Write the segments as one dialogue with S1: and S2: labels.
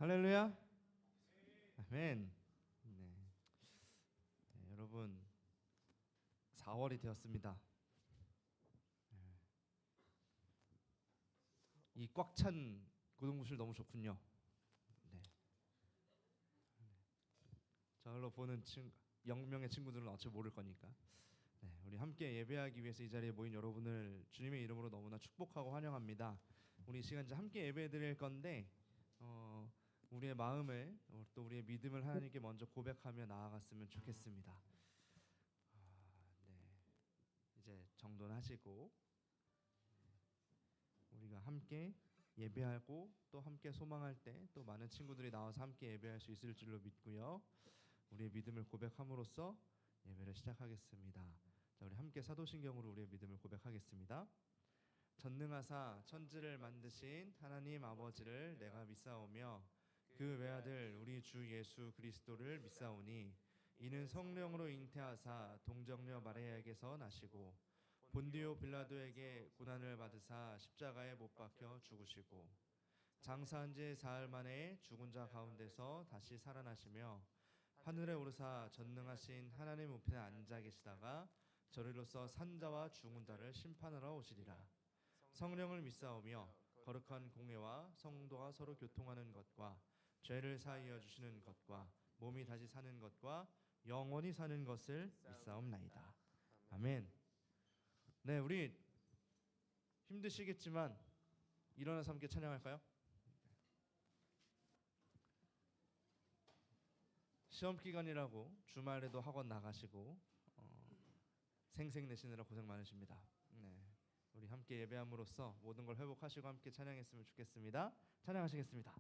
S1: 할렐루야. 아멘. 네. 네, 여러분 4월이 되었습니다. 이 꽉 찬 고등부실 너무 좋군요. 네. 저걸로 보는 0명의 친구들은 어찌 모를 거니까. 네, 우리 함께 예배하기 위해서 이 자리에 모인 여러분을 주님의 이름으로 너무나 축복하고 환영합니다. 우리 이 시간 이제 함께 예배드릴 건데 우리의 마음을 또 우리의 믿음을 하나님께 먼저 고백하며 나아갔으면 좋겠습니다. 네, 이제 정돈하시고 우리가 함께 예배하고 또 함께 소망할 때 또 많은 친구들이 나와서 함께 예배할 수 있을 줄로 믿고요. 우리의 믿음을 고백함으로써 예배를 시작하겠습니다. 자, 우리 함께 사도신경으로 우리의 믿음을 고백하겠습니다. 전능하사 천지를 만드신 하나님 아버지를 내가 믿사오며 그 외아들 우리 주 예수 그리스도를 믿사오니 이는 성령으로 잉태하사 동정녀 마리아에게서 나시고 본디오 빌라도에게 고난을 받으사 십자가에 못 박혀 죽으시고 장사한 지 사흘 만에 죽은 자 가운데서 다시 살아나시며 하늘에 오르사 전능하신 하나님 우편에 앉아 계시다가 저리로서 산자와 죽은 자를 심판하러 오시리라. 성령을 믿사오며 거룩한 공회와 성도가 서로 교통하는 것과 죄를 사하여 주시는 것과 몸이 다시 사는 것과 영원히 사는 것을 믿사옵나이다. 아멘. 네, 우리 힘드시겠지만 일어나서 함께 찬양할까요? 시험 기간이라고 주말에도 학원 나가시고 생색 내시느라 고생 많으십니다. 네, 우리 함께 예배함으로써 모든 걸 회복하시고 함께 찬양했으면 좋겠습니다. 찬양하시겠습니다.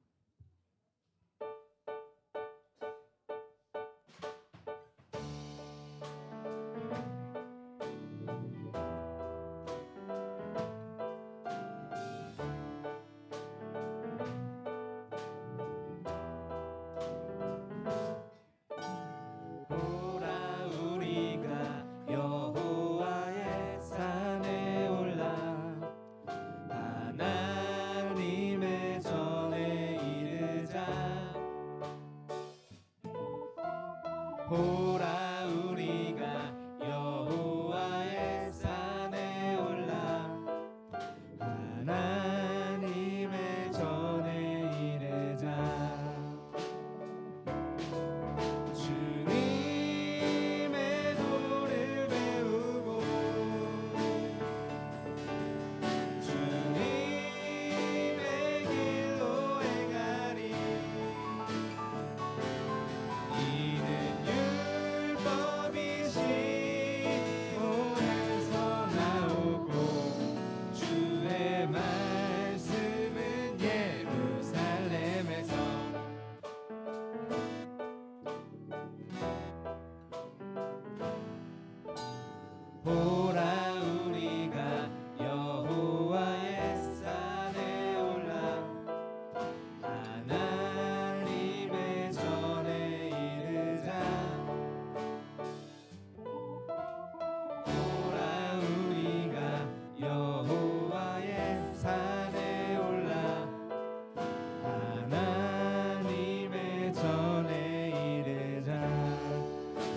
S2: 보라 우리가 여호와의 산에 올라 하나님의 전에 이르자. 주님의 도를 배우고 주님의 길로 행하리. 이는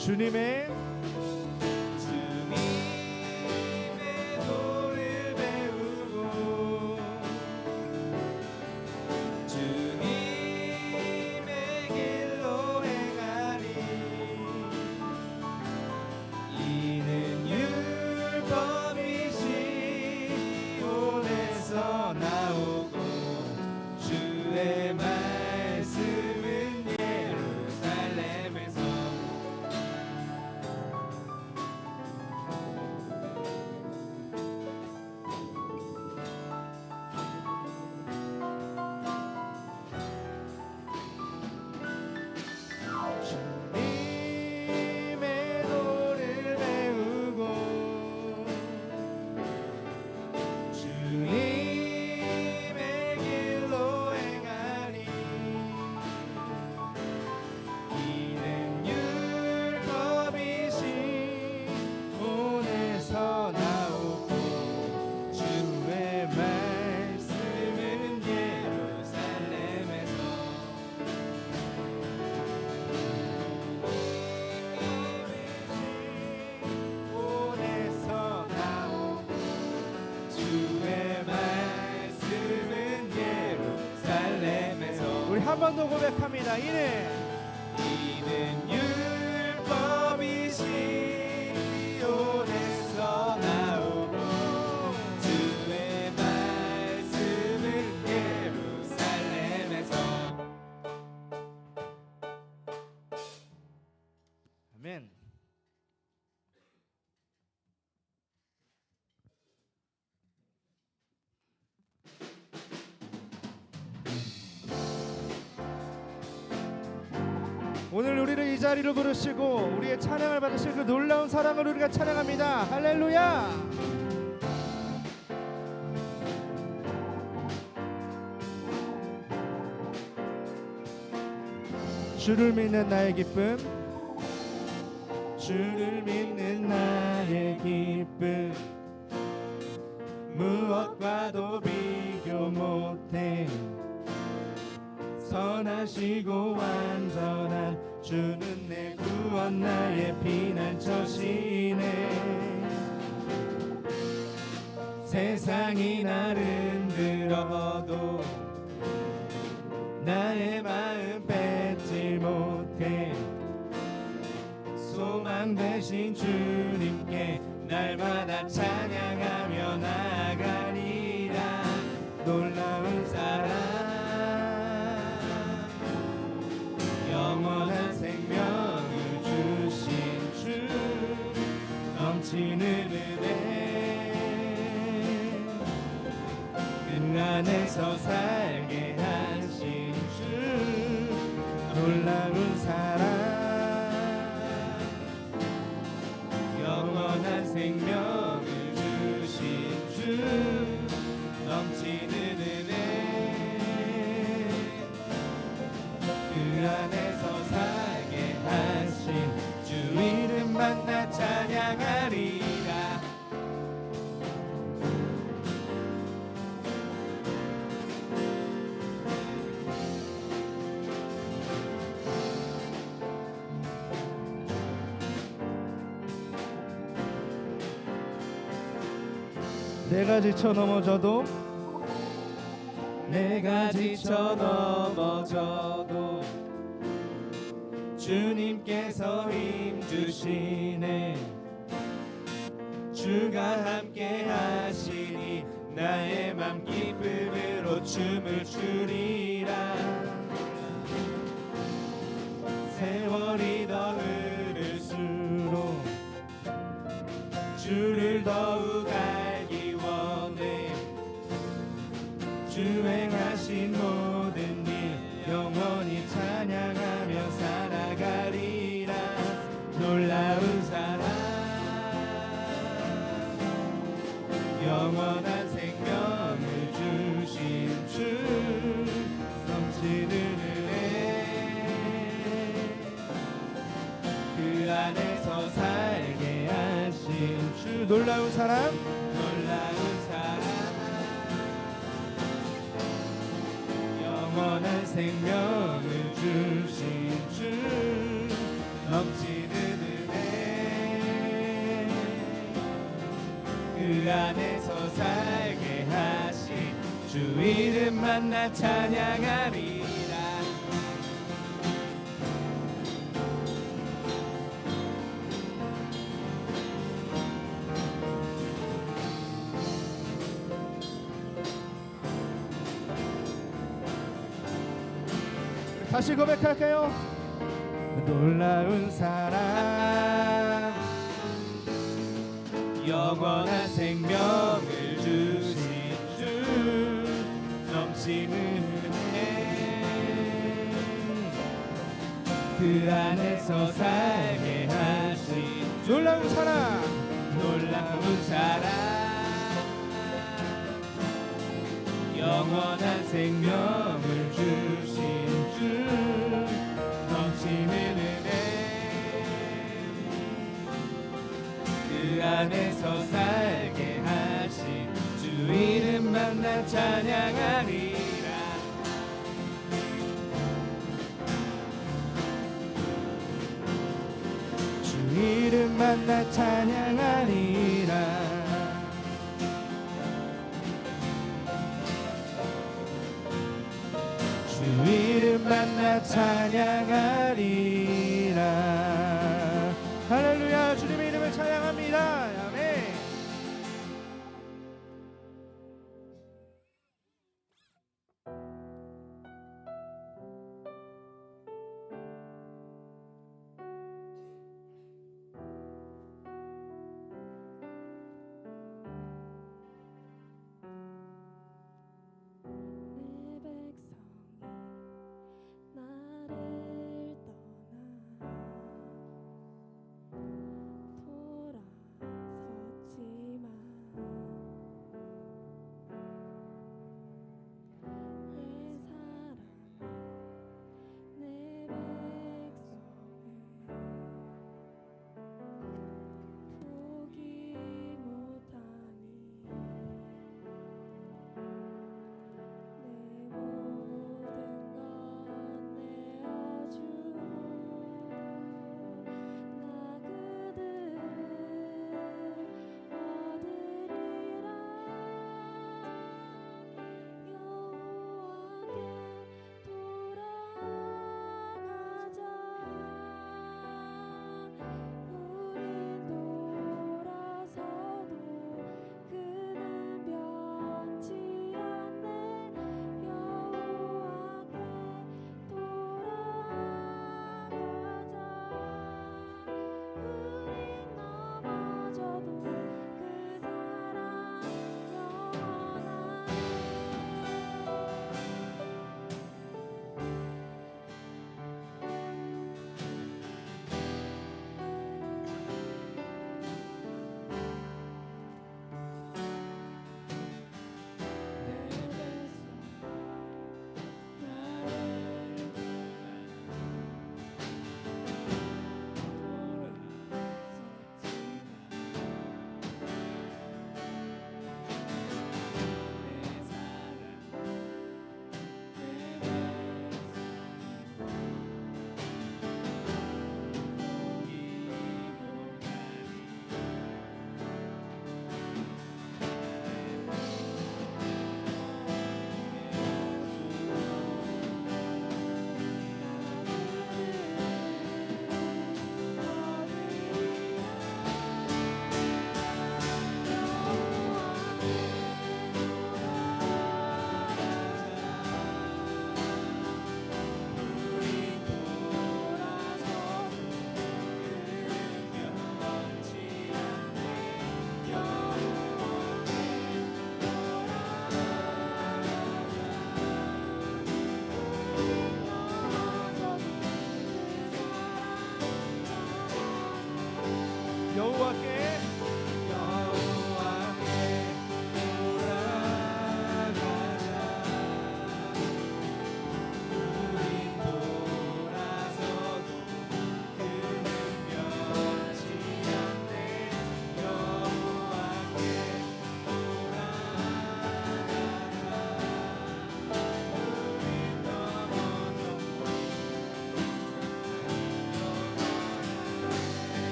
S1: 주님의
S2: 도를 배우고 주님의 길로 행하리. 이는 율법이 시온에서 나오고 주의 말씀은 예루살렘에서. 주님의 도를 배우고 주님의 길로 행하리. 이는 율법이 시온에서 나오고 주의 말씀은 예루살렘에서. 시온에서 나오고 주의 말씀은 예루살렘에서.
S1: 우리 한 번 더 고백합니다. 이는
S2: 율법이 시온에서 나오고 주의 말씀은 예루살렘에서.
S1: 아멘. 오늘 우리를 이 자리로 부르시고 우리의 찬양을 받으실 그 놀라운 사랑을 우리가 찬양합니다. 할렐루야. 주를 믿는 나의 기쁨, 주를 믿는 나의 기쁨, 무엇과도 비교 못해. 선하시고 완전한 주는 내 구원, 나의 피난처시네. 세상이 나를 흔들어도 나의 마음 뺏지 못해. 소망 되신 주님께 날마다 찬양하며 나아가리라. 놀라운 사랑, 영원한 생명을 주신 주, 넘치는 은혜, 그 안에서 살게 하신 주, 놀라운 사랑, 영원한 생명을 주신 주, 넘치는 은혜, 그 안에서 살게 하신 주 이름만 나 찬양하리라. 내가 지쳐 넘어져도, 내가 지쳐 넘어져도 주님께서 힘 주시네. 주가 함께 하시니 나의 맘 기쁨으로 춤을 추리라. 세월이 더 흐를수록 주를 더욱 알기 원해. 주 행하신 모든 일 영원히 찬양하며 살아가리라. 놀라운 사랑, 영원한 생명을 주신 주, 넘치는 은혜, 그 안에서 살게 하신 주, 놀라운 사랑, 놀라운 사랑, 영원한 생명을 주신 주, 넘치는 은혜,
S2: 안에서 살게 하신 주 이름 만나 찬양하리라.
S1: 다시 고백할까요? 놀라운 사랑
S2: 영원한 생명을 주신 주 넘치는 은혜 그 안에서 살게 하신
S1: 놀라운 사랑
S2: 놀라운 사랑 영원한 생명을 주신 주 넘치는 은혜 그 안에서 살게 하신 주 이름 만나 찬양하리라.
S1: 주 이름 만나 찬양하리라. 주 이름 만나 찬양하리라. 할렐루야. 주님의 이름을 찬양합니다. 아멘.
S3: 내 백성이 나를 떠나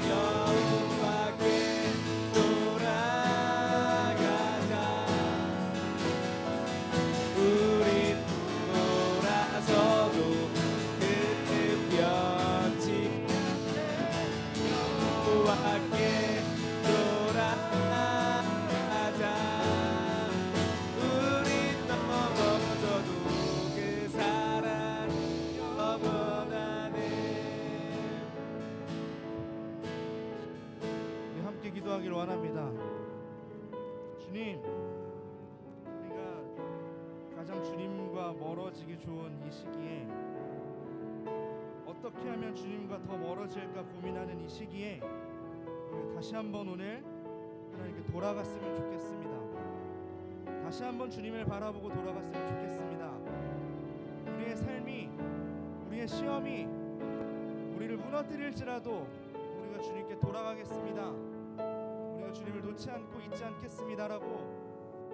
S1: 여호와께
S2: 돌아가자. 우리 돌아서도 그때 펴지 여호와께 돌아가자. 우리 넘어져도 그 사랑이 영원하네.
S1: 우리 함께 기도하기를 원합니다. 주님, 우리가 가장 주님과 멀어지기 좋은 이 시기에 어떻게 하면 주님과 더 멀어질까 고민하는 이 시기에 우리가 다시 한번 오늘 하나님께 돌아갔으면 좋겠습니다. 다시 한번 주님을 바라보고 돌아갔으면 좋겠습니다. 우리의 삶이, 우리의 시험이 우리를 무너뜨릴지라도 우리가 주님께 돌아가겠습니다. 우리가 주님을 놓지 않고 잊지 않겠습니다라고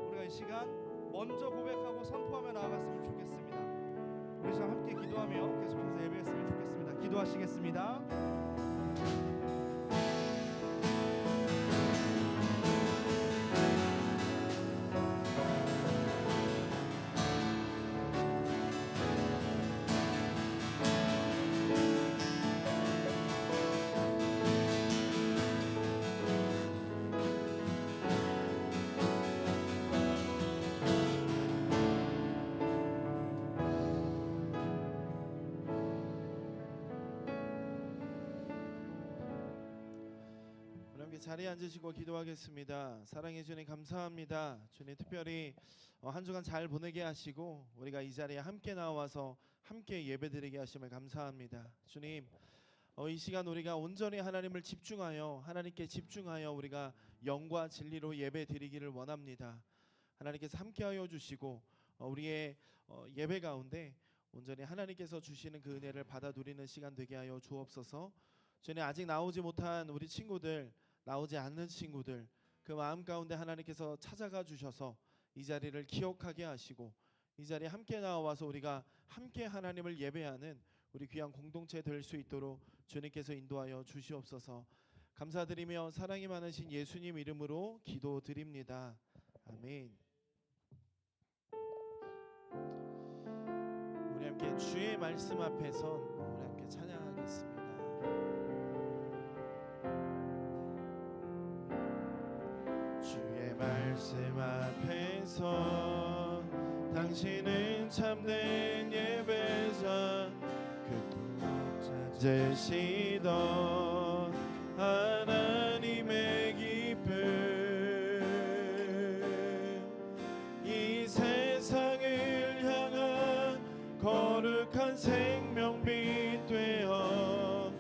S1: 우리가 이 시간 먼저 고백하고 선포하며 나아갔으면 좋겠습니다. 우리 시간 함께 기도하며 계속해서 예배했으면 좋겠습니다. 기도하시겠습니다.
S2: 자리에 앉으시고 기도하겠습니다. 사랑해 주님 감사합니다. 주님 특별히 한 주간 잘 보내게 하시고 우리가 이 자리에 함께 나와서 함께 예배드리게 하심을 감사합니다. 주님 이 시간 우리가 온전히 하나님을 집중하여 하나님께 집중하여 우리가 영과 진리로 예배드리기를 원합니다. 하나님께서 함께하여 주시고 우리의 예배 가운데 온전히 하나님께서 주시는 그 은혜를 받아 누리는 시간 되게 하여 주옵소서. 주님 아직 나오지 못한 우리 친구들, 나오지 않는 친구들, 그 마음 가운데 하나님께서 찾아가 주셔서 이 자리를 기억하게 하시고 이 자리에 함께 나와서 우리가 함께 하나님을 예배하는 우리 귀한 공동체 될 수 있도록 주님께서 인도하여 주시옵소서. 감사드리며 사랑이 많으신 예수님 이름으로 기도드립니다. 아멘. 우리 함께 주의 말씀 앞에선 우리 함께 찬양하겠습니다. 주의 말씀 앞에서 당신은 참된 예배자 그 찾으시던 하나님의 기쁨 이 세상을 향한 거룩한 생명빛 되어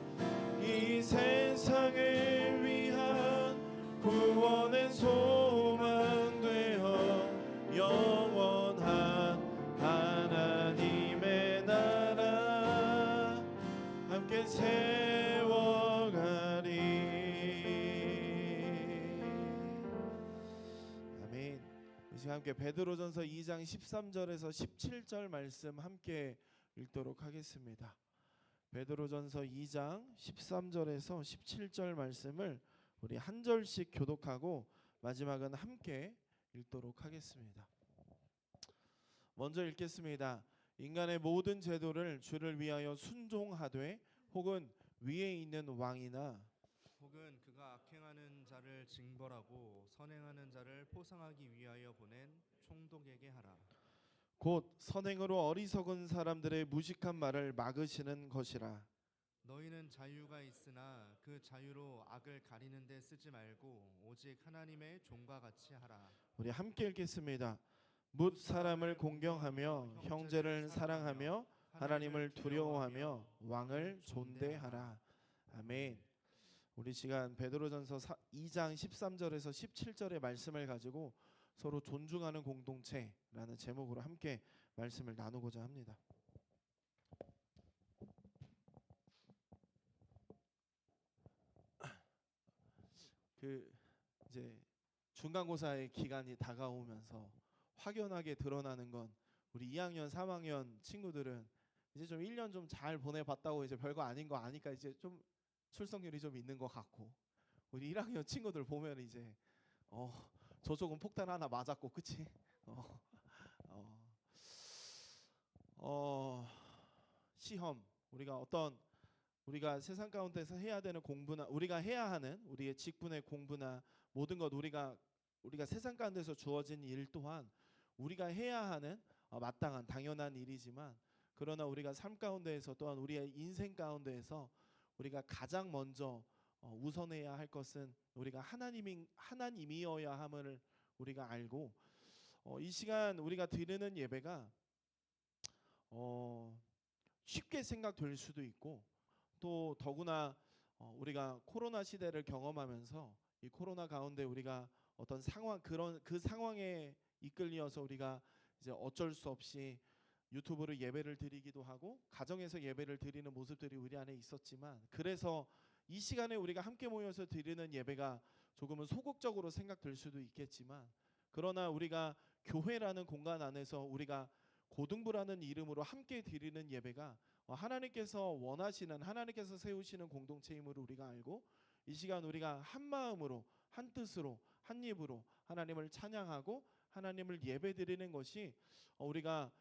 S2: 이 세상을 위한 구원의 소망 되어 영원한 하나님의 나라 함께 세워가리. 아멘. 이 시간 함께 베드로전서 2장 13절에서 17절 말씀 함께 읽도록 하겠습니다. 베드로전서 2장 13절에서 17절 말씀을 우리 한 절씩 교독하고 마지막은 함께 읽도록 하겠습니다. 먼저 읽겠습니다. 인간의 모든 제도를 주를 위하여 순종하되 혹은 위에 있는 왕이나
S1: 혹은 그가 악행하는 자를 징벌하고 선행하는 자를 포상하기 위하여 보낸 총독에게 하라.
S2: 곧 선행으로 어리석은 사람들의 무식한 말을 막으시는 것이라.
S1: 너희는 자유가 있으나 그 자유로 악을 가리는 데 쓰지 말고 오직 하나님의 종과 같이 하라.
S2: 우리 함께 읽겠습니다. 뭇 사람을 공경하며 형제를 사랑하며 하나님을 두려워하며 왕을 존대하라. 아멘. 우리 시간 베드로전서 2장 13절에서 17절의 말씀을 가지고 서로 존중하는 공동체라는 제목으로 함께 말씀을 나누고자 합니다. 이제 중간고사의 기간이 다가오면서 확연하게 드러나는 건 우리 2학년, 3학년 친구들은 이제 좀 1년 좀 잘 보내봤다고 이제 별거 아닌 거 아니까 이제 좀 출석률이 좀 있는 것 같고, 우리 1학년 친구들 보면 이제 저쪽은 폭탄 하나 맞았고, 그치? 어, 어, 시험, 우리가 세상 가운데서 해야 되는 공부나 우리가 해야 하는 우리의 직분의 공부나 모든 것, 우리가 세상 가운데서 주어진 일 또한 우리가 해야 하는 마땅한 당연한 일이지만, 그러나 우리가 삶 가운데에서 또한 우리의 인생 가운데에서 우리가 가장 먼저 우선해야 할 것은 우리가 하나님이어야 함을 우리가 알고, 이 시간 우리가 드리는 예배가 쉽게 생각될 수도 있고, 또 더구나 우리가 코로나 시대를 경험하면서 이 코로나 가운데 우리가 어떤 그 상황에 이끌려서 우리가 이제 어쩔 수 없이 유튜브로 예배를 드리기도 하고 가정에서 예배를 드리는 모습들이 우리 안에 있었지만, 그래서 이 시간에 우리가 함께 모여서 드리는 예배가 조금은 소극적으로 생각될 수도 있겠지만, 그러나 우리가 교회라는 공간 안에서 우리가 고등부라는 이름으로 함께 드리는 예배가 하나님께서 세우시는 공동체임으로 우리가 알고, 이 시간 우리가 한 마음으로 한 뜻으로 한 입으로 하나님을 찬양하고 하나님을 예배드리는 것이 우리가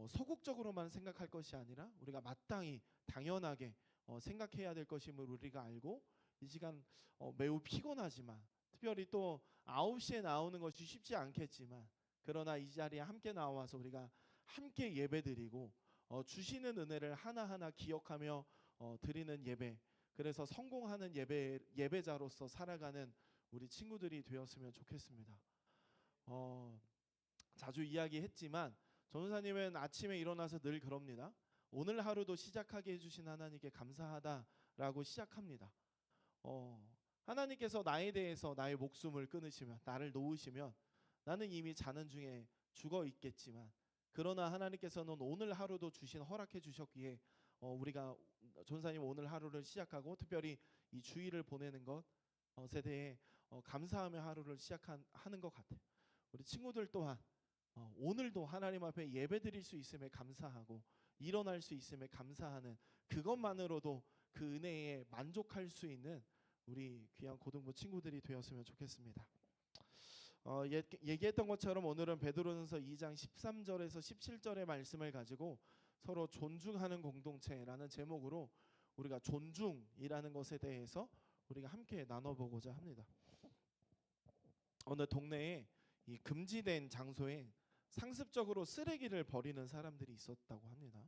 S2: 소극적으로만 생각할 것이 아니라 우리가 마땅히 당연하게 생각해야 될 것임을 우리가 알고, 이 시간 매우 피곤하지만 특별히 또 9시에 나오는 것이 쉽지 않겠지만, 그러나 이 자리에 함께 나와서 우리가 함께 예배드리고 주시는 은혜를 하나하나 기억하며 드리는 예배, 그래서 성공하는 예배자로서 살아가는 우리 친구들이 되었으면 좋겠습니다. 자주 이야기했지만 전도사님은 아침에 일어나서 늘 그럽니다. 오늘 하루도 시작하게 해주신 하나님께 감사하다라고 시작합니다. 하나님께서 나에 대해서 나의 목숨을 끊으시면, 나를 놓으시면 나는 이미 자는 중에 죽어 있겠지만, 그러나 하나님께서는 오늘 하루도 허락해 주셨기에 우리가 전사님 오늘 하루를 시작하고 특별히 이 주일을 보내는 것에 대해 감사하며 하루를 시작하는 것 같아요. 우리 친구들 또한 오늘도 하나님 앞에 예배드릴 수 있음에 감사하고 일어날 수 있음에 감사하는 그것만으로도 그 은혜에 만족할 수 있는 우리 귀한 고등부 친구들이 되었으면 좋겠습니다. 얘기했던 것처럼 오늘은 베드로전서 2장 13절에서 17절의 말씀을 가지고 서로 존중하는 공동체라는 제목으로 우리가 존중이라는 것에 대해서 우리가 함께 나눠보고자 합니다. 어느 동네에 이 금지된 장소에 상습적으로 쓰레기를 버리는 사람들이 있었다고 합니다.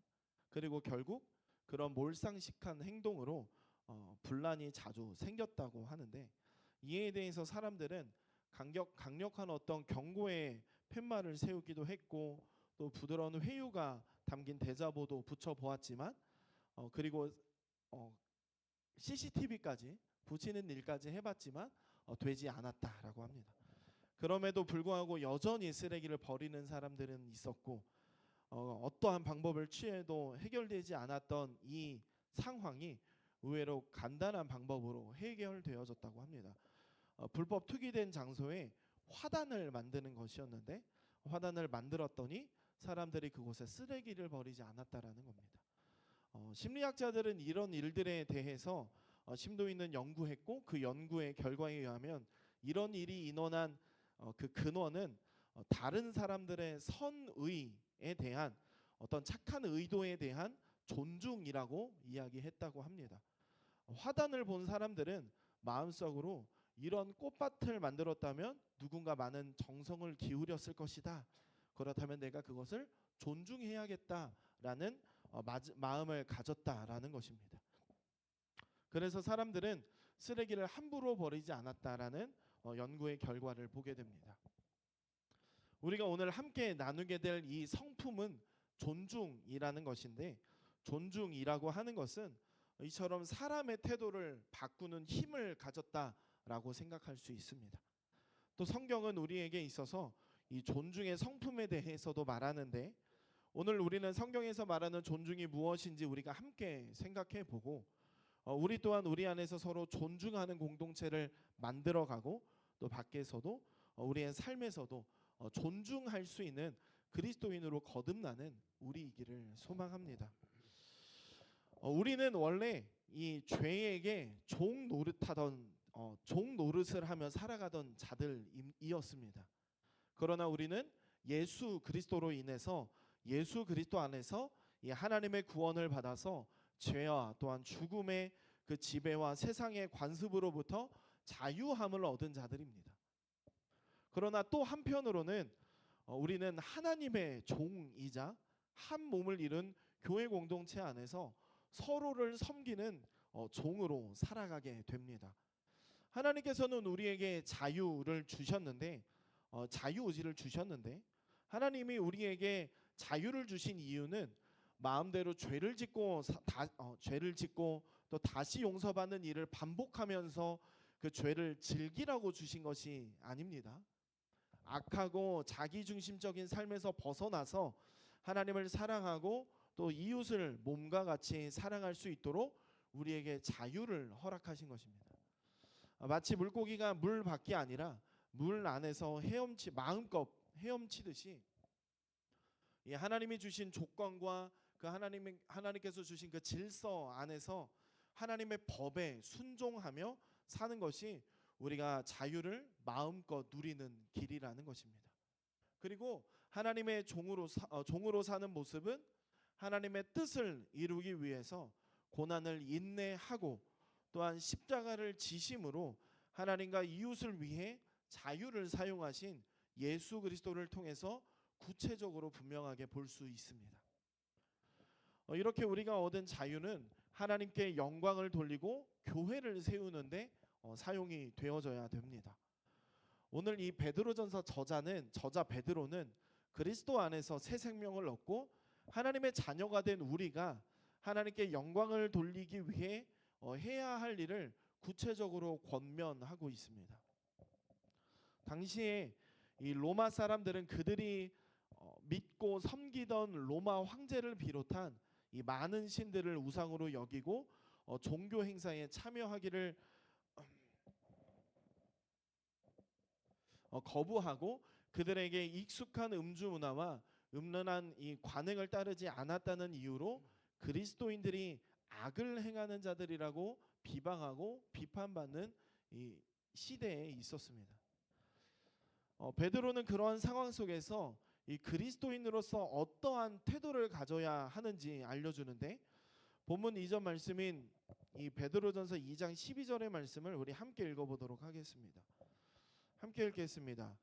S2: 그리고 결국 그런 몰상식한 행동으로 분란이 자주 생겼다고 하는데, 이에 대해서 사람들은 강력한 어떤 경고의 팻말을 세우기도 했고, 또 부드러운 회유가 담긴 대자보도 붙여보았지만, 그리고 CCTV까지 붙이는 일까지 해봤지만 되지 않았다라고 합니다. 그럼에도 불구하고 여전히 쓰레기를 버리는 사람들은 있었고, 어떠한 방법을 취해도 해결되지 않았던 이 상황이 의외로 간단한 방법으로 해결되어졌다고 합니다. 불법 투기된 장소에 화단을 만드는 것이었는데, 화단을 만들었더니 사람들이 그곳에 쓰레기를 버리지 않았다라는 겁니다. 심리학자들은 이런 일들에 대해서 심도 있는 연구했고, 그 연구의 결과에 의하면 이런 일이 인원한 그 근원은 다른 사람들의 선의에 대한 어떤 착한 의도에 대한 존중이라고 이야기했다고 합니다. 화단을 본 사람들은 마음속으로 이런 꽃밭을 만들었다면 누군가 많은 정성을 기울였을 것이다. 그렇다면 내가 그것을 존중해야겠다라는 마음을 가졌다라는 것입니다. 그래서 사람들은 쓰레기를 함부로 버리지 않았다라는 연구의 결과를 보게 됩니다. 우리가 오늘 함께 나누게 될 이 성품은 존중이라는 것인데, 존중이라고 하는 것은 이처럼 사람의 태도를 바꾸는 힘을 가졌다라고 생각할 수 있습니다. 또 성경은 우리에게 있어서 이 존중의 성품에 대해서도 말하는데, 오늘 우리는 성경에서 말하는 존중이 무엇인지 우리가 함께 생각해 보고, 우리 또한 우리 안에서 서로 존중하는 공동체를 만들어가고, 또 밖에서도 우리의 삶에서도 존중할 수 있는 그리스도인으로 거듭나는 우리이기를 소망합니다. 우리는 원래 이 죄에게 종 노릇을 하며 살아가던 자들이었습니다. 그러나 우리는 예수 그리스도로 인해서 예수 그리스도 안에서 이 하나님의 구원을 받아서 죄와 또한 죽음의 그 지배와 세상의 관습으로부터 자유함을 얻은 자들입니다. 그러나 또 한편으로는 우리는 하나님의 종이자 한 몸을 이룬 교회 공동체 안에서 서로를 섬기는 종으로 살아가게 됩니다. 하나님께서는 우리에게 자유를 주셨는데 자유의지를 주셨는데 하나님이 우리에게 자유를 주신 이유는 마음대로 죄를 짓고 또 다시 용서받는 일을 반복하면서 그 죄를 즐기라고 주신 것이 아닙니다. 악하고 자기중심적인 삶에서 벗어나서 하나님을 사랑하고 또 이웃을 몸과 같이 사랑할 수 있도록 우리에게 자유를 허락하신 것입니다. 마치 물고기가 물 밖이 아니라 물 안에서 마음껏 헤엄치듯이 이 하나님이 주신 조건과 그 하나님께서 주신 그 질서 안에서 하나님의 법에 순종하며 사는 것이 우리가 자유를 마음껏 누리는 길이라는 것입니다. 그리고 하나님의 종으로 사는 모습은 하나님의 뜻을 이루기 위해서 고난을 인내하고 또한 십자가를 지심으로 하나님과 이웃을 위해 자유를 사용하신 예수 그리스도를 통해서 구체적으로 분명하게 볼 수 있습니다. 이렇게 우리가 얻은 자유는 하나님께 영광을 돌리고 교회를 세우는데 사용이 되어져야 됩니다. 오늘 이 베드로전서 저자 베드로는 그리스도 안에서 새 생명을 얻고 하나님의 자녀가 된 우리가 하나님께 영광을 돌리기 위해 해야 할 일을 구체적으로 권면하고 있습니다. 당시에 이 로마 사람들은 그들이 믿고 섬기던 로마 황제를 비롯한 이 많은 신들을 우상으로 여기고 종교 행사에 참여하기를 거부하고 그들에게 익숙한 음주 문화와 음란한 이 관행을 따르지 않았다는 이유로 그리스도인들이 악을 행하는 자들이라고 비방하고 비판받는 이 시대에 있었습니다. 베드로는 그러한 상황 속에서 이 그리스도인으로서 어떠한 태도를 가져야 하는지 알려주는데 본문 2절 말씀인 이 베드로전서 2장 12절의 말씀을 우리 함께 읽어보도록 하겠습니다. 함께 읽겠습니다.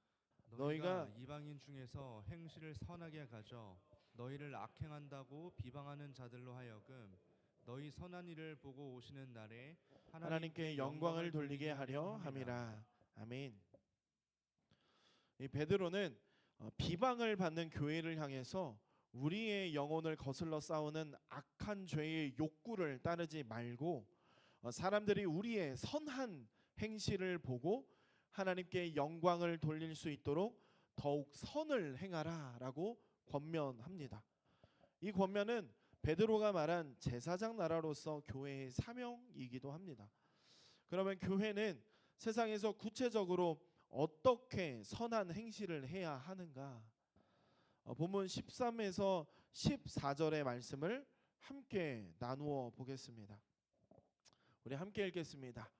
S1: 너희가 이방인 중에서 행실을 선하게 가져 너희를 악행한다고 비방하는 자들로 하여금 너희 선한 일을 보고 오시는 날에
S2: 하나님께 영광을 돌리게 하려 함이라. 아멘. 이 베드로는 비방을 받는 교회를 향해서 우리의 영혼을 거슬러 싸우는 악한 죄의 욕구를 따르지 말고 사람들이 우리의 선한 행실을 보고 하나님께 영광을 돌릴 수 있도록 더욱 선을 행하라라고 권면합니다. 이 권면은 베드로가 말한 제사장 나라로서 교회의 사명이기도 합니다. 그러면 교회는 세상에서 구체적으로 어떻게 선한 행실을 해야 하는가? 본문 13에서 14절의 말씀을 함께 나누어 보겠습니다. 우리 함께 읽겠습니다.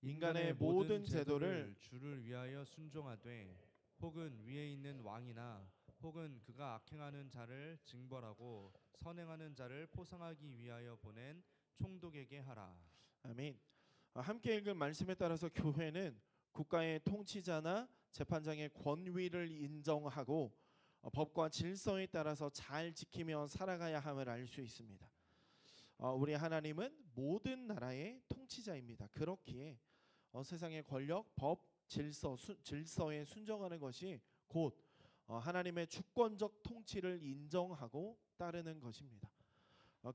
S2: 인간의 모든 제도를
S1: 주를 위하여 순종하되 혹은 위에 있는 왕이나 혹은 그가 악행하는 자를 징벌하고 선행하는 자를 포상하기 위하여 보낸 총독에게 하라.
S2: 아멘. 함께 읽은 말씀에 따라서 교회는 국가의 통치자나 재판장의 권위를 인정하고 법과 질서에 따라서 잘 지키며 살아가야 함을 알 수 있습니다. 우리 하나님은 모든 나라의 통치자입니다. 그렇기에 세상의 권력, 법, 질서에 순종하는 것이 곧 하나님의 주권적 통치를 인정하고 따르는 것입니다.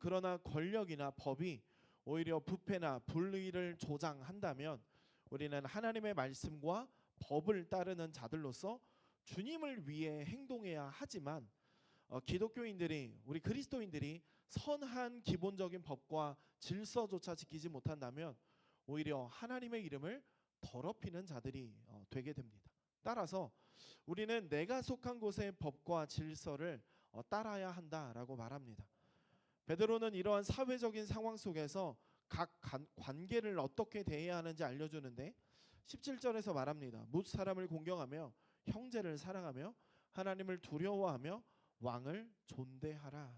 S2: 그러나 권력이나 법이 오히려 부패나 불의를 조장한다면 우리는 하나님의 말씀과 법을 따르는 자들로서 주님을 위해 행동해야 하지만 기독교인들이 우리 그리스도인들이 선한 기본적인 법과 질서조차 지키지 못한다면 오히려 하나님의 이름을 더럽히는 자들이 되게 됩니다. 따라서 우리는 내가 속한 곳의 법과 질서를 따라야 한다라고 말합니다. 베드로는 이러한 사회적인 상황 속에서 각 관계를 어떻게 대해야 하는지 알려주는데 17절에서 말합니다. 뭇 사람을 공경하며 형제를 사랑하며 하나님을 두려워하며 왕을 존대하라.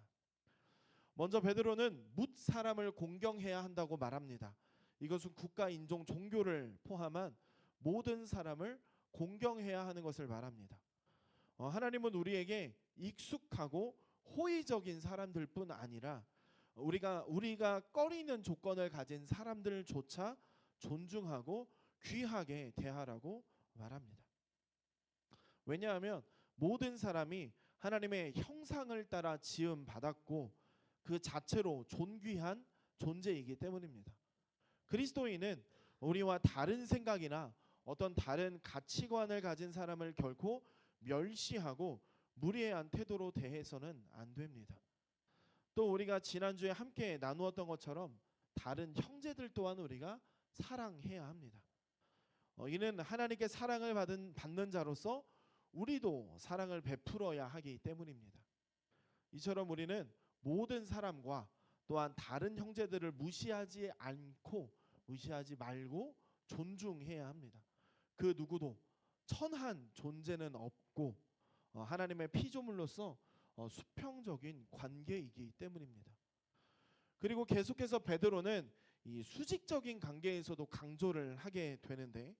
S2: 먼저 베드로는 뭇 사람을 공경해야 한다고 말합니다. 이것은 국가, 인종, 종교를 포함한 모든 사람을 공경해야 하는 것을 말합니다. 하나님은 우리에게 익숙하고 호의적인 사람들뿐 아니라 우리가 꺼리는 조건을 가진 사람들조차 존중하고 귀하게 대하라고 말합니다. 왜냐하면 모든 사람이 하나님의 형상을 따라 지음 받았고 그 자체로 존귀한 존재이기 때문입니다. 그리스도인은 우리와 다른 생각이나 어떤 다른 가치관을 가진 사람을 결코 멸시하고 무례한 태도로 대해서는 안 됩니다. 또 우리가 지난주에 함께 나누었던 것처럼 다른 형제들 또한 우리가 사랑해야 합니다. 이는 하나님께 사랑을 받는 자로서 우리도 사랑을 베풀어야 하기 때문입니다. 이처럼 우리는 모든 사람과 또한 다른 형제들을 무시하지 말고 존중해야 합니다. 그 누구도 천한 존재는 없고 하나님의 피조물로서 수평적인 관계이기 때문입니다. 그리고 계속해서 베드로는 이 수직적인 관계에서도 강조를 하게 되는데,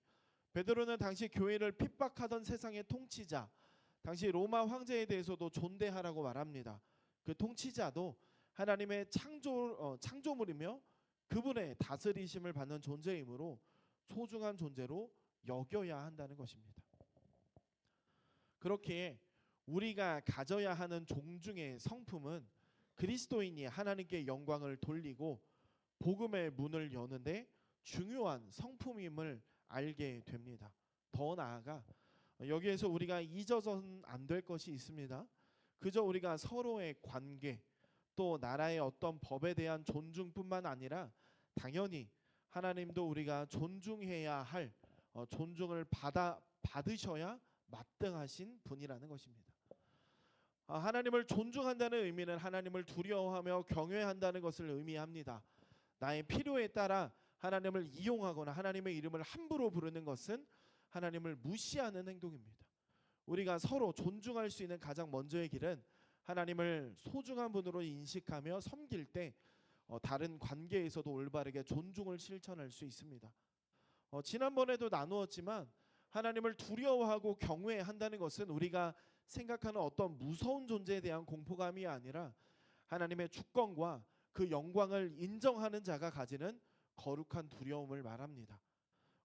S2: 베드로는 당시 교회를 핍박하던 세상의 통치자, 당시 로마 황제에 대해서도 존대하라고 말합니다. 그 통치자도 하나님의 창조물이며 그분의 다스리심을 받는 존재이므로 소중한 존재로 여겨야 한다는 것입니다. 그렇기에 우리가 가져야 하는 종중의 성품은 그리스도인이 하나님께 영광을 돌리고 복음의 문을 여는데 중요한 성품임을 알게 됩니다. 더 나아가 여기에서 우리가 잊어서는 안 될 것이 있습니다. 그저 우리가 서로의 관계 또 나라의 어떤 법에 대한 존중뿐만 아니라 당연히 하나님도 우리가 존중해야 할 존중을 받으셔야 마땅하신 분이라는 것입니다. 하나님을 존중한다는 의미는 하나님을 두려워하며 경외한다는 것을 의미합니다. 나의 필요에 따라 하나님을 이용하거나 하나님의 이름을 함부로 부르는 것은 하나님을 무시하는 행동입니다. 우리가 서로 존중할 수 있는 가장 먼저의 길은 하나님을 소중한 분으로 인식하며 섬길 때 다른 관계에서도 올바르게 존중을 실천할 수 있습니다. 지난번에도 나누었지만 하나님을 두려워하고 경외한다는 것은 우리가 생각하는 어떤 무서운 존재에 대한 공포감이 아니라 하나님의 주권과 그 영광을 인정하는 자가 가지는 거룩한 두려움을 말합니다.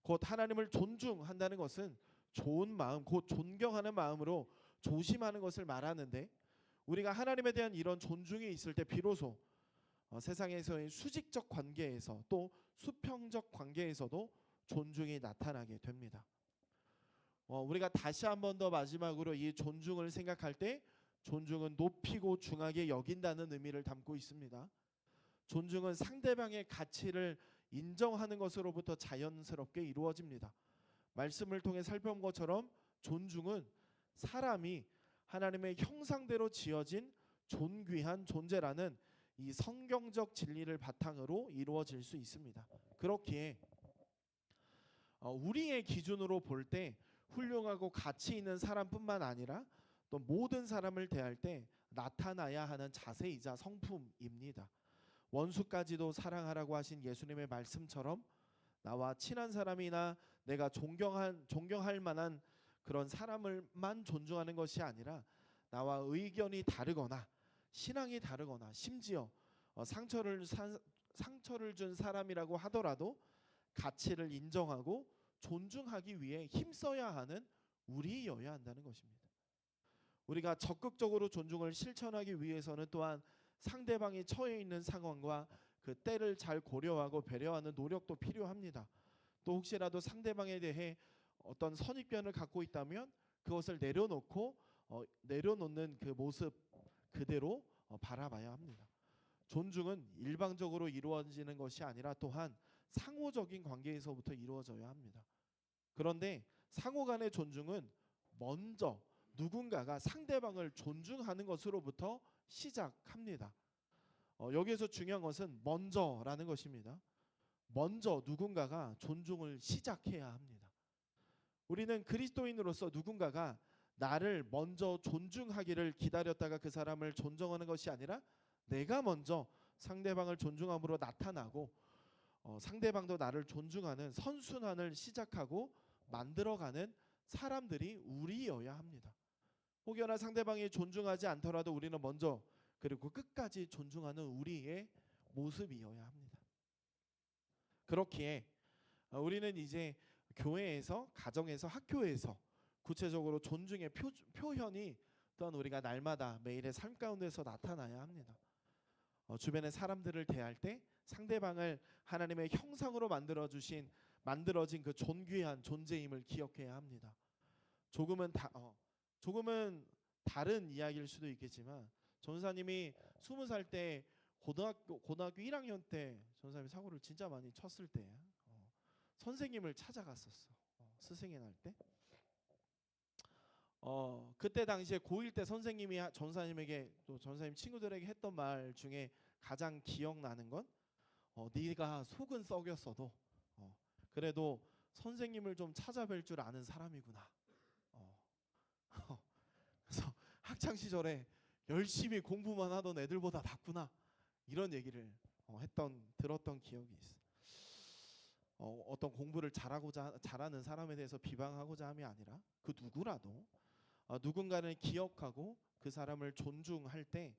S2: 곧 하나님을 존중한다는 것은 좋은 마음, 곧 존경하는 마음으로 조심하는 것을 말하는데, 우리가 하나님에 대한 이런 존중이 있을 때 비로소 세상에서의 수직적 관계에서 또 수평적 관계에서도 존중이 나타나게 됩니다. 우리가 다시 한 번 더 마지막으로 이 존중을 생각할 때 존중은 높이고 중하게 여긴다는 의미를 담고 있습니다. 존중은 상대방의 가치를 인정하는 것으로부터 자연스럽게 이루어집니다. 말씀을 통해 살펴본 것처럼 존중은 사람이 하나님의 형상대로 지어진 존귀한 존재라는 이 성경적 진리를 바탕으로 이루어질 수 있습니다. 그렇기에 우리의 기준으로 볼 때 훌륭하고 가치 있는 사람뿐만 아니라 또 모든 사람을 대할 때 나타나야 하는 자세이자 성품입니다. 원수까지도 사랑하라고 하신 예수님의 말씀처럼 나와 친한 사람이나 내가 존경할 만한 그런 사람을만 존중하는 것이 아니라 나와 의견이 다르거나 신앙이 다르거나 심지어 상처를 준 사람이라고 하더라도 가치를 인정하고 존중하기 위해 힘써야 하는 우리여야 한다는 것입니다. 우리가 적극적으로 존중을 실천하기 위해서는 또한 상대방이 처해 있는 상황과 그 때를 잘 고려하고 배려하는 노력도 필요합니다. 또 혹시라도 상대방에 대해 어떤 선입견을 갖고 있다면 그것을 내려놓는 그 모습 그대로 바라봐야 합니다. 존중은 일방적으로 이루어지는 것이 아니라 또한 상호적인 관계에서부터 이루어져야 합니다. 그런데 상호 간의 존중은 먼저 누군가가 상대방을 존중하는 것으로부터 시작합니다. 여기에서 중요한 것은 먼저라는 것입니다. 먼저 누군가가 존중을 시작해야 합니다. 우리는 그리스도인으로서 누군가가 나를 먼저 존중하기를 기다렸다가 그 사람을 존중하는 것이 아니라 내가 먼저 상대방을 존중함으로 나타나고 상대방도 나를 존중하는 선순환을 시작하고 만들어가는 사람들이 우리여야 합니다. 혹여나 상대방이 존중하지 않더라도 우리는 먼저 그리고 끝까지 존중하는 우리의 모습이어야 합니다. 그렇기에 우리는 이제 교회에서, 가정에서, 학교에서 구체적으로 존중의 표현이 또한 우리가 날마다 매일의 삶 가운데서 나타나야 합니다. 주변의 사람들을 대할 때 상대방을 하나님의 형상으로 만들어진 그 존귀한 존재임을 기억해야 합니다. 조금은 다른 이야기일 수도 있겠지만 전사님이 20살 때 고등학교 1학년 때 전사님이 사고를 진짜 많이 쳤을 때 선생님을 찾아갔었어. 스승의 날 때. 그때 당시에 고1 때 선생님이 전사님에게 또 전사님 친구들에게 했던 말 중에 가장 기억나는 건 네가 속은 썩였어도 그래도 선생님을 좀 찾아뵐 줄 아는 사람이구나. 그래서 학창 시절에 열심히 공부만 하던 애들보다 낫구나 이런 얘기를 들었던 기억이 있어. 어떤 공부를 잘하는 사람에 대해서 비방하고자 함이 아니라 그 누구라도 누군가를 기억하고 그 사람을 존중할 때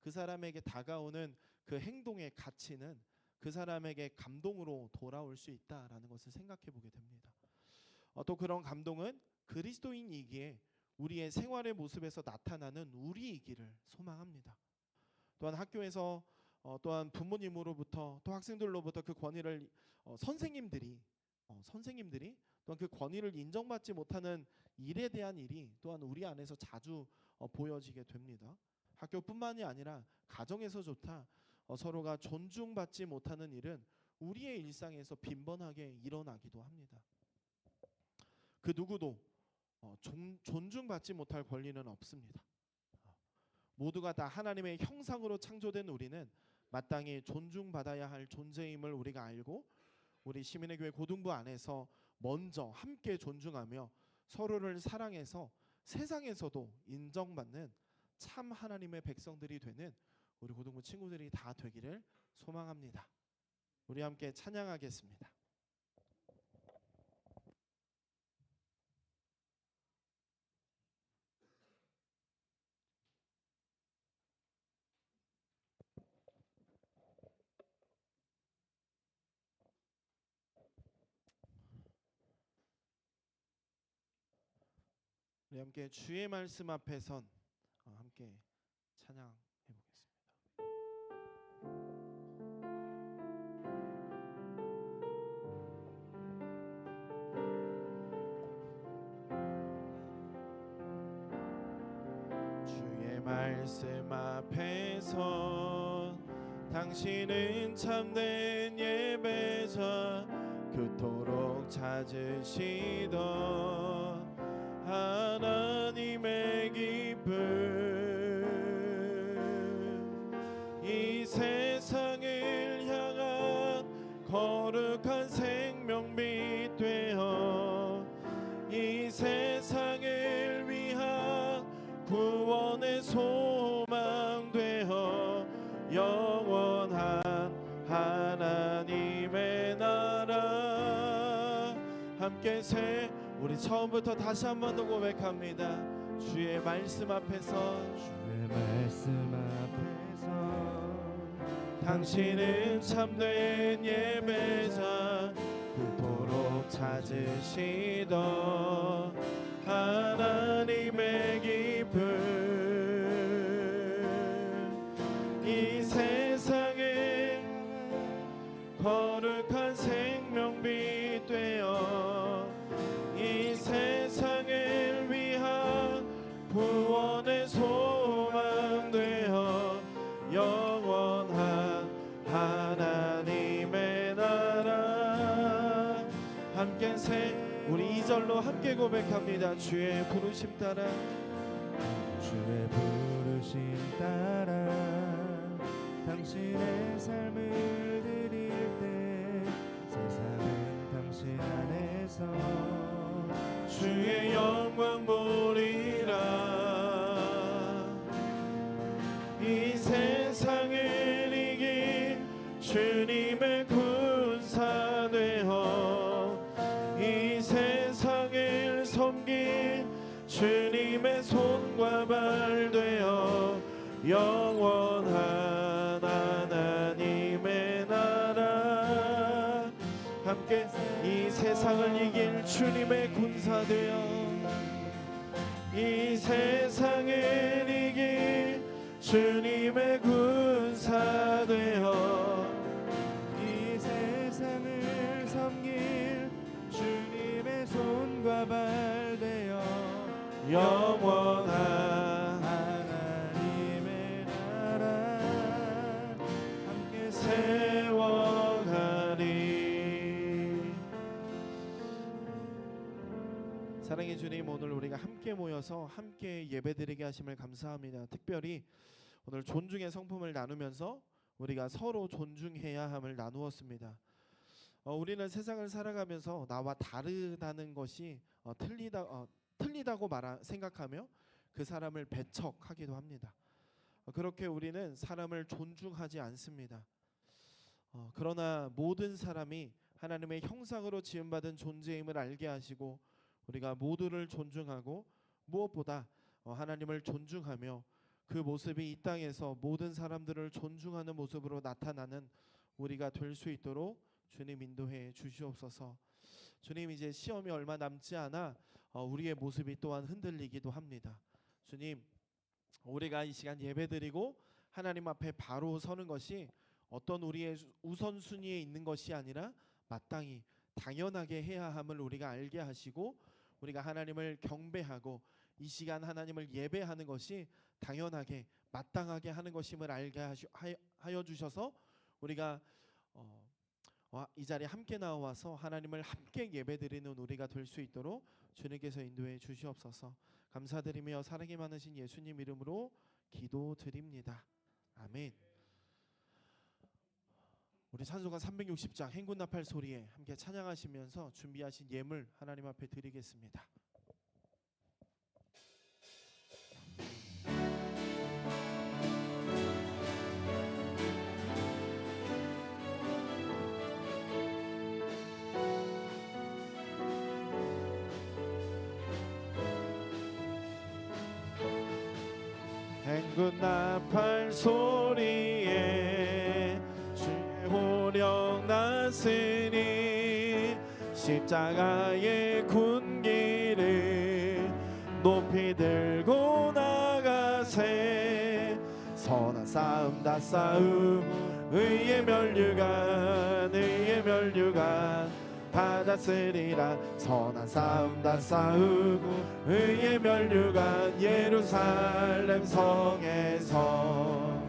S2: 그 사람에게 다가오는 그 행동의 가치는 그 사람에게 감동으로 돌아올 수 있다라는 것을 생각해 보게 됩니다. 또 그런 감동은 그리스도인이기에 우리의 생활의 모습에서 나타나는 우리이기를 소망합니다. 또한 학교에서 또한 부모님으로부터 또 학생들로부터 그 권위를 선생님들이 또한 그 권위를 인정받지 못하는 일에 대한 일이 또한 우리 안에서 자주 보여지게 됩니다. 학교뿐만이 아니라 가정에서조차 서로가 존중받지 못하는 일은 우리의 일상에서 빈번하게 일어나기도 합니다. 그 누구도 존중받지 못할 권리는 없습니다. 모두가 다 하나님의 형상으로 창조된 우리는 마땅히 존중받아야 할 존재임을 우리가 알고 우리 시민의 교회 고등부 안에서 먼저 함께 존중하며 서로를 사랑해서 세상에서도 인정받는 참 하나님의 백성들이 되는 우리 고등부 친구들이 다 되기를 소망합니다. 우리 함께 찬양하겠습니다. 우리 함께 주의 말씀 앞에 선 함께 찬양해 보겠습니다. 주의 말씀 앞에 선 당신은 참된 예배자 그토록 찾으시던 하나님의 기쁨 이 세상을 향한 거룩한 생명빛 되어 이 세상을 위한 구원의 소망 되어 영원한 하나님의 나라 함께 우리 처음부터 다시 한 번 더 고백합니다. 주의 말씀 앞에서 당신은 참된 예배자 그토록 찾으시던 하나님의 기쁨 이 세상에 거룩한 생명빛 되어 이 세상을 위한 구원의 소망 되어 영원한 하나님의 나라 함께 우리 2절로 함께 고백합니다. 주의 부르심 따라
S1: 당신의 삶을 드릴 때 세상은 당신 안에서
S2: 주의 영광 보리라. 이 세상을 이긴 주님의 군사 되어 이 세상을 섬긴 주님의 손과 발 되어 영원한 하나님의 나라 함께 이 세상을 이길 주님의 군사 되어 이 세상을 이길 주님의 군사 되어
S1: 이 세상을 섬길 주님의 손과 발 되어
S2: 영원한
S1: 하나님의 나라 함께
S2: 세워가리. 사랑의 주님, 오늘 우리가 함께 모여서 함께 예배드리게 하심을 감사합니다. 특별히 오늘 존중의 성품을 나누면서 우리가 서로 존중해야 함을 나누었습니다. 우리는 세상을 살아가면서 나와 다르다는 것이 틀리다고 생각하며 그 사람을 배척하기도 합니다. 그렇게 우리는 사람을 존중하지 않습니다. 그러나 모든 사람이 하나님의 형상으로 지음받은 존재임을 알게 하시고 우리가 모두를 존중하고 무엇보다 하나님을 존중하며 그 모습이 이 땅에서 모든 사람들을 존중하는 모습으로 나타나는 우리가 될 수 있도록 주님 인도해 주시옵소서. 주님, 이제 시험이 얼마 남지 않아 우리의 모습이 또한 흔들리기도 합니다. 주님, 우리가 이 시간 예배드리고 하나님 앞에 바로 서는 것이 어떤 우리의 우선순위에 있는 것이 아니라 마땅히 당연하게 해야 함을 우리가 알게 하시고 우리가 하나님을 경배하고 이 시간 하나님을 예배하는 것이 당연하게 마땅하게 하는 것임을 알게 하여 주셔서 우리가 이 자리에 함께 나와서 하나님을 함께 예배드리는 우리가 될 수 있도록 주님께서 인도해 주시옵소서. 감사드리며 사랑이 많으신 예수님 이름으로 기도드립니다. 아멘. 우리 찬송가 360장 행군 나팔 소리에 함께 찬양하시면서 준비하신 예물 하나님 앞에 드리겠습니다. 행군 나팔 소리에 주의 호령 났으니 십자가의 군기를 높이 들고 나가세. 선한 싸움 다 싸움 의의 면류관 받았으리라. 선한 싸움 다 싸우고 의의 면류관 예루살렘 성에서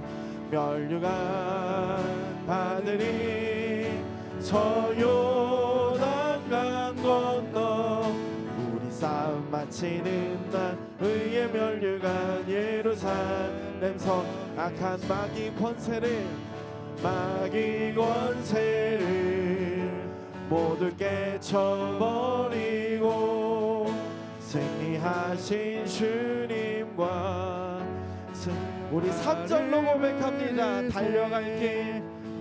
S2: 면류관 받으리. 저 요단강 건너 우리 싸움 마치는 날 의의 면류관 예루살렘 성 악한 마귀 권세를 모두 깨쳐버리고 승리하신 주님과 우리 3절로 고백합니다.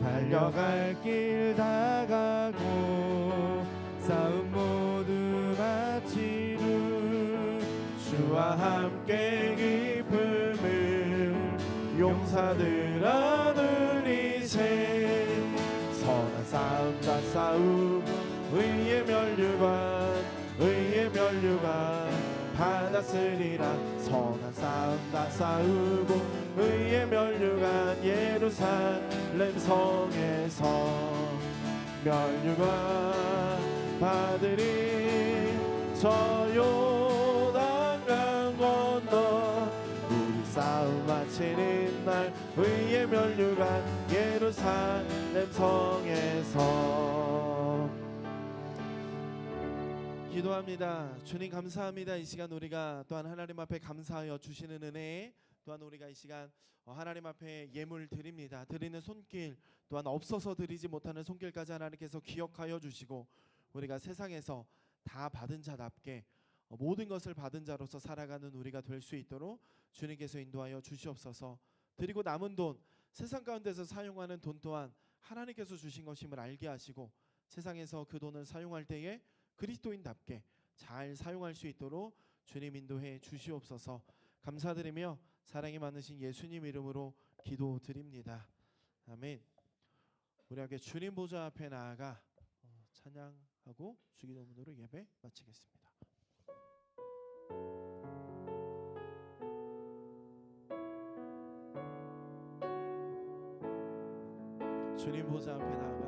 S2: 달려갈 길 다가고 싸움 모두 마치루. 주와 함께 기쁨을 용사들 안으리세. 선한 싸움 다 싸우고 의의 면류관 받았으리라. 선한 싸움 다 싸우고 의의 면류관 예루살렘 성에서 면류관 받으리. 저 요단강 건너 우리 싸움 마치는 날 의의 면류관 예루살렘 성에서. 기도합니다. 주님 감사합니다. 이 시간 우리가 또한 하나님 앞에 감사하여 주시는 은혜에 또한 우리가 이 시간 하나님 앞에 예물 드립니다. 드리는 손길 또한 없어서 드리지 못하는 손길까지 하나님께서 기억하여 주시고 우리가 세상에서 다 받은 자답게 모든 것을 받은 자로서 살아가는 우리가 될 수 있도록 주님께서 인도하여 주시옵소서. 드리고 남은 돈, 세상 가운데서 사용하는 돈 또한 하나님께서 주신 것임을 알게 하시고 세상에서 그 돈을 사용할 때에 그리스도인답게 잘 사용할 수 있도록 주님 인도해 주시옵소서. 감사드리며 사랑이 많으신 예수님 이름으로 기도드립니다. 아멘. 우리 함께 주님 보좌 앞에 나아가 찬양하고 주기도문으로 예배 마치겠습니다. 주님 보좌 앞에 나아가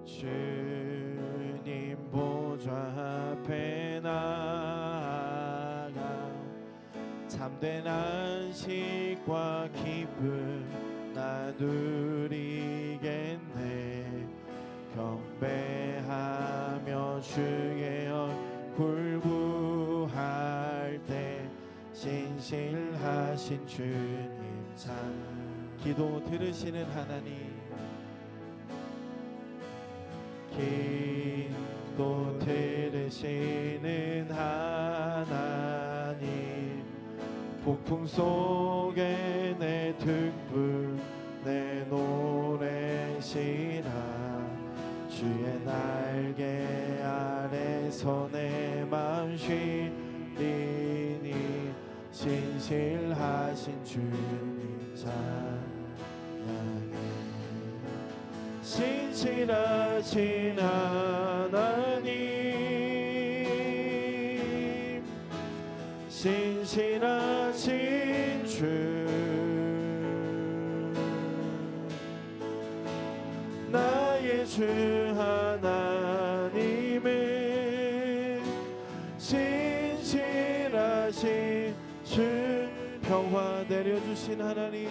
S2: 주님 보좌 앞에 나아가 참된 안식과 기쁨 나누리겠네. 경배하며 주의 얼굴 구할 때 신실하신 주님 참 기도 들으시는 하나님, 기도 들으시는 하나님, 폭풍 속에 내 등불 내 노래시라. 주의 날개 아래서 내 맘 쉬리니 신실하신 주님 찬양해. 신실하신 하나님, 신실하신 주, 나의 주 하나님은 신실하신 주, 평화 내려주신 하나님,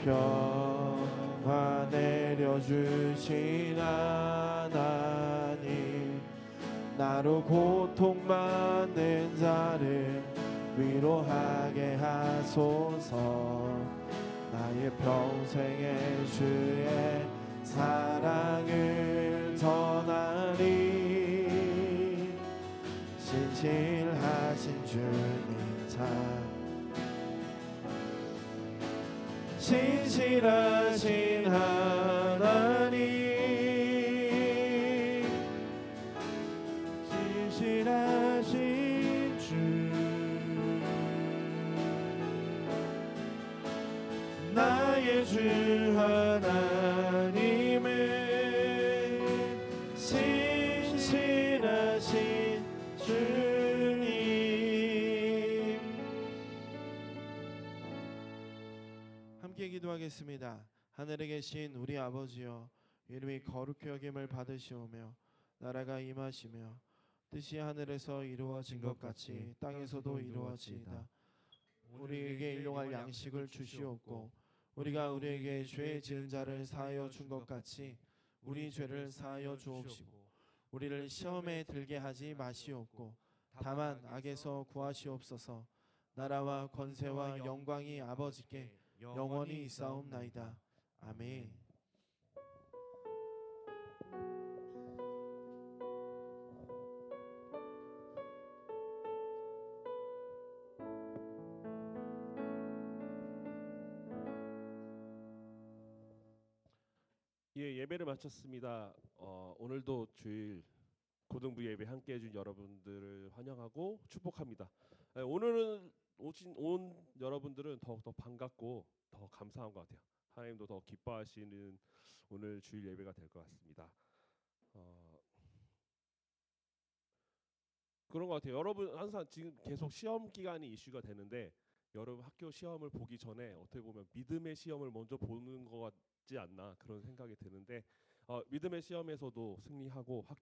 S2: 평화 내려주신 하나님, 나로 고통받는 자를 위로하게 하소서. 나의 평생의 주의 사랑을 전하리. 신실하신 주님 참 신실하신 하나님, 신실하신 주, 나의 주 하나님은 신실하신 주님. 함께 기도하겠습니다. 하늘에 계신 우리 아버지여, 이름이 거룩히 여김을 받으시오며 나라가 임하시며 뜻이 하늘에서 이루어진 것 같이 땅에서도 이루어지이다. 우리에게 일용할 양식을 주시옵고 우리가 우리에게 죄 지은 자를 사하여 준 것 같이 우리 죄를 사하여 주옵시고 우리를 시험에 들게 하지 마시옵고 다만 악에서 구하시옵소서. 나라와 권세와 영광이 아버지께 영원히 있사옵나이다. 아멘.
S3: 예, 예배를 마쳤습니다. 오늘도 주일 고등부 예배 함께 해준 여러분들을 환영하고 축복합니다. 오늘은 온 여러분들은 더욱더 반갑고 더 감사한 것 같아요. 하나님도 더 기뻐하시는 오늘 주일 예배가 될 것 같습니다. 그런 것 같아요. 여러분 항상 지금 계속 시험 기간이 이슈가 되는데 여러분 학교 시험을 보기 전에 어떻게 보면 믿음의 시험을 먼저 보는 것 같지 않나 그런 생각이 드는데 믿음의 시험에서도 승리하고